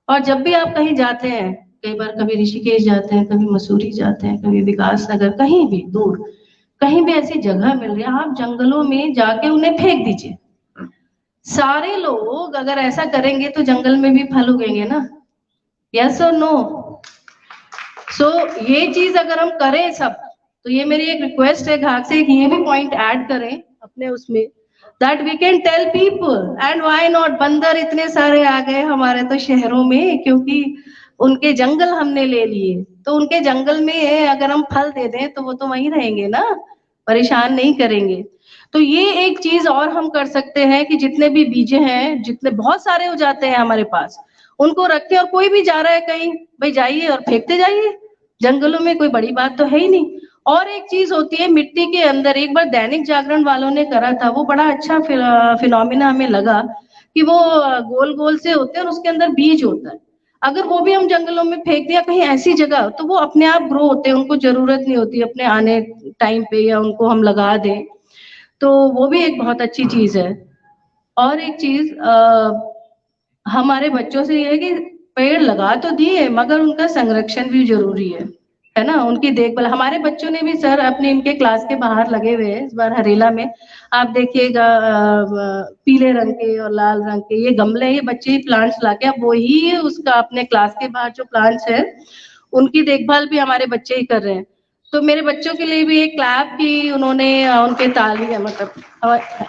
और जब भी आप कहीं जाते हैं, कई बार कभी ऋषिकेश जाते हैं, कभी मसूरी जाते हैं, कभी विकास नगर, कहीं भी दूर कहीं भी ऐसी जगह मिल रही है, आप जंगलों में जाके उन्हें फेंक दीजिए। सारे लोग अगर ऐसा करेंगे तो जंगल में भी फल उगेंगे ना, यस और नो? सो ये चीज अगर हम करें सब, तो ये मेरी एक रिक्वेस्ट है घाक से, ये भी पॉइंट ऐड करें अपने उसमें, that we can tell people. And why not, बंदर इतने सारे आ गए हमारे तो शहरों में, क्योंकि उनके जंगल हमने ले लिए, तो उनके जंगल में अगर हम फल दे दें तो वो तो वहीं रहेंगे ना, परेशान नहीं करेंगे। तो ये एक चीज और हम कर सकते हैं कि जितने भी बीजे हैं, जितने बहुत सारे हो जाते हैं हमारे पास, उनको रखें, और कोई भी जा रहा है कहीं, भाई जाइए और फेंकते जाइए जंगलों में, कोई बड़ी बात तो है ही नहीं। और एक चीज होती है मिट्टी के अंदर, एक बार दैनिक जागरण वालों ने करा था, वो बड़ा अच्छा फिनोमिना हमें लगा कि वो गोल गोल से होते हैं और उसके अंदर बीज होता है। अगर वो भी हम जंगलों में फेंक दिया कहीं ऐसी जगह, तो वो अपने आप ग्रो होते हैं, उनको जरूरत नहीं होती अपने आने टाइम पे या उनको हम लगा दें, तो वो भी एक बहुत अच्छी चीज है। और एक चीज हमारे बच्चों से ये है कि पेड़ लगा तो दिए मगर उनका संरक्षण भी जरूरी है ना, उनकी देखभाल। हमारे बच्चों ने भी सर अपने इनके क्लास के बाहर लगे हुए हैं, इस बार हरेला में आप देखिएगा पीले रंग के और लाल रंग के ये गमले, ये बच्चे ही प्लांट्स लाके, अब वही उसका अपने क्लास के बाहर जो प्लांट्स है उनकी देखभाल भी हमारे बच्चे ही कर रहे हैं। तो मेरे बच्चों के लिए भी एक क्लैप की उन्होंने उनके ताली मतलब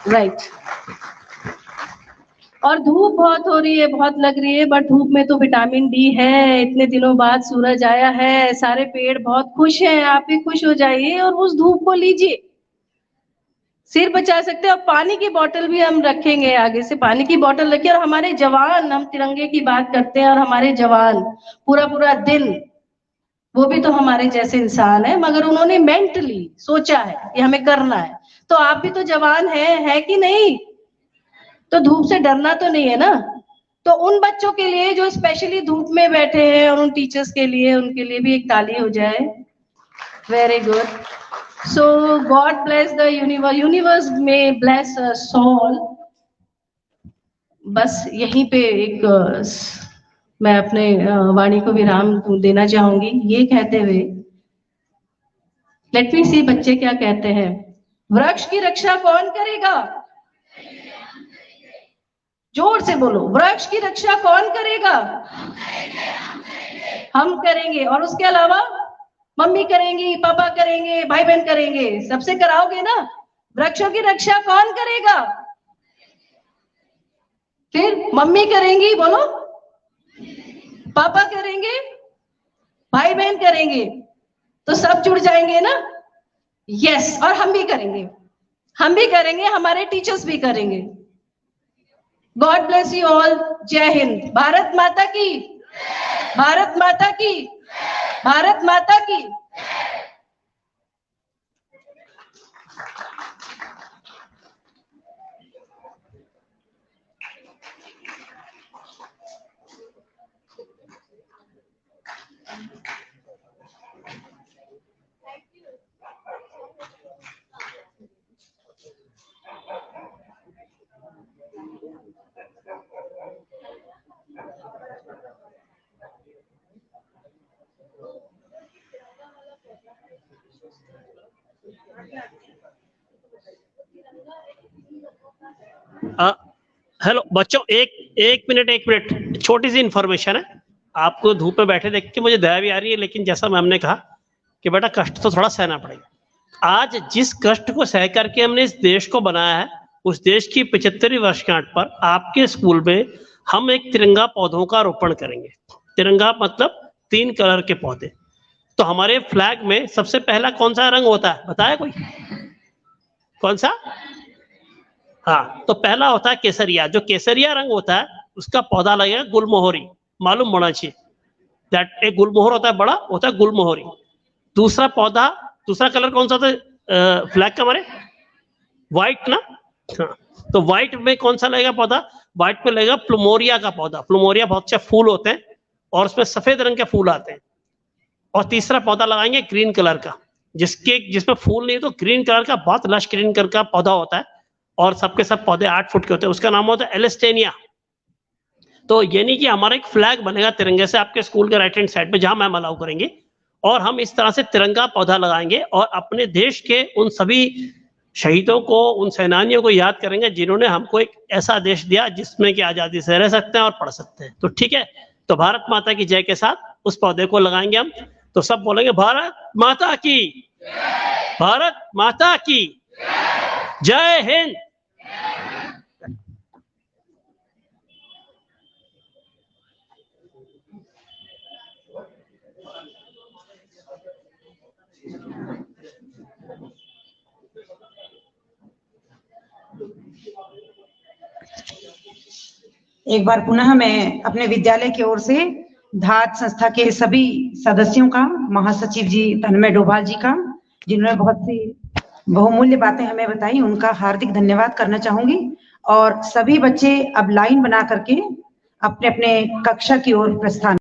राइट। और धूप बहुत हो रही है, बहुत लग रही है, बट धूप में तो विटामिन डी है, इतने दिनों बाद सूरज आया है, सारे पेड़ बहुत खुश हैं, आप भी खुश हो जाइए और उस धूप को लीजिए, सिर बचा सकते हैं। और पानी की बोतल भी हम रखेंगे, आगे से पानी की बोतल रखिए। और हमारे जवान, हम तिरंगे की बात करते हैं, और हमारे जवान पूरा पूरा दिन, वो भी तो हमारे जैसे इंसान है, मगर उन्होंने मेंटली सोचा है कि हमें करना है। तो आप भी तो जवान है कि नहीं? तो धूप से डरना तो नहीं है ना। तो उन बच्चों के लिए जो स्पेशली धूप में बैठे हैं, और उन टीचर्स के लिए, उनके लिए भी एक ताली हो जाए। Very good. So God bless the universe में ब्लेस अस ऑल। बस यहीं पे एक मैं अपने वाणी को विराम देना चाहूंगी ये कहते हुए, लेट मी सी बच्चे क्या कहते हैं। वृक्ष की रक्षा कौन करेगा? जोर से बोलो, वृक्ष की रक्षा कौन करेगा? हम करेंगे। और उसके अलावा मम्मी करेंगी, पापा करेंगे, भाई बहन करेंगे, सबसे कराओगे ना। वृक्षों की रक्षा कौन करेगा? फिर मम्मी करेंगी, बोलो, पापा करेंगे, भाई बहन करेंगे, तो सब जुड़ जाएंगे ना। यस। और हम भी करेंगे, हम भी करेंगे, हमारे टीचर्स भी करेंगे। God bless you all. जय हिंद। भारत माता की, भारत माता की, भारत माता की। हेलो बच्चों, एक मिनट, छोटी सी इंफॉर्मेशन है। आपको धूप में बैठे देख के मुझे दया भी आ रही है, लेकिन जैसा मैम ने कहा कि बेटा कष्ट तो थोड़ा सहना पड़ेगा। आज जिस कष्ट को सह करके हमने इस देश को बनाया है, उस देश की 75वीं वर्षगांठ पर आपके स्कूल में हम एक तिरंगा पौधों का रोपण करेंगे। तिरंगा मतलब 3 कलर के पौधे। तो हमारे फ्लैग में सबसे पहला कौन सा रंग होता है, बताया कोई? कौन सा? हाँ, तो पहला होता है केसरिया। जो केसरिया रंग होता है उसका पौधा लगेगा गुलमोहरी, मालूम होना चाहिए। दैट एक गुलमोहर होता है, बड़ा होता है गुलमोहरी। दूसरा पौधा, दूसरा कलर कौन सा था फ्लैग का हमारे? व्हाइट ना। हाँ, तो व्हाइट में कौन सा लगेगा पौधा? व्हाइट में लगेगा प्लुमोरिया का पौधा। प्लुमोरिया बहुत अच्छे फूल होते हैं और उसमें सफेद रंग के फूल आते हैं। और तीसरा पौधा लगाएंगे ग्रीन कलर का, जिसमें फूल नहीं तो ग्रीन कलर का, बहुत लश ग्रीन कलर का पौधा होता है और सबके सब पौधे 8 फुट के होते हैं। उसका नाम होता है एलिस्टेनिया। तो यानी कि हमारा एक फ्लैग बनेगा तिरंगे से आपके स्कूल के राइट हैंड साइड पे, जहां मैम अलाउ करेंगे, और हम इस तरह से तिरंगा पौधा लगाएंगे और अपने देश के उन सभी शहीदों को, उन सेनानियों को याद करेंगे जिन्होंने हमको एक ऐसा देश दिया जिसमें कि आजादी से रह सकते हैं और पढ़ सकते हैं। तो ठीक है, तो भारत माता की जय के साथ उस पौधे को लगाएंगे हम। तो सब बोलेंगे भारत माता की, भारत माता की जय हिंद। एक बार पुनः मैं अपने विद्यालय की ओर से धात संस्था के सभी सदस्यों का, महासचिव जी तन्मय डोभाल जी का, जिन्होंने बहुत सी बहुमूल्य बातें हमें बताई, उनका हार्दिक धन्यवाद करना चाहूंगी। और सभी बच्चे अब लाइन बना करके अपने अपने कक्षा की ओर प्रस्थान